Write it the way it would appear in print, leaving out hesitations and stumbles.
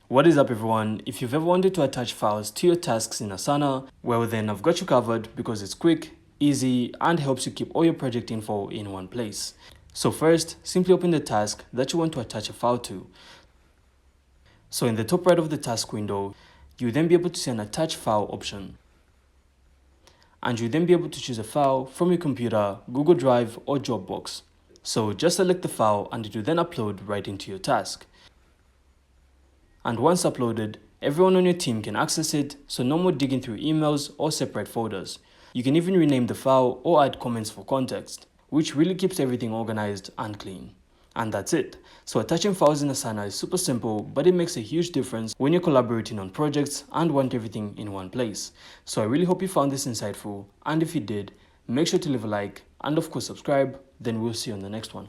What is up everyone? If you've ever wanted to attach files to your tasks in Asana, well then I've got you covered because it's quick, easy, and helps you keep all your project info in one place. So first, simply open the task that you want to attach a file to. So in the top right of the task window, you'll then be able to see an attach file option. And you'll then be able to choose a file from your computer, Google Drive, or Dropbox. So just select the file and it will then upload right into your task. And once uploaded, everyone on your team can access it, so no more digging through emails or separate folders. You can even rename the file or add comments for context, which really keeps everything organized and clean. And that's it. So attaching files in Asana is super simple, but it makes a huge difference when you're collaborating on projects and want everything in one place. So I really hope you found this insightful, and if you did, make sure to leave a like and of course subscribe, then we'll see you on the next one.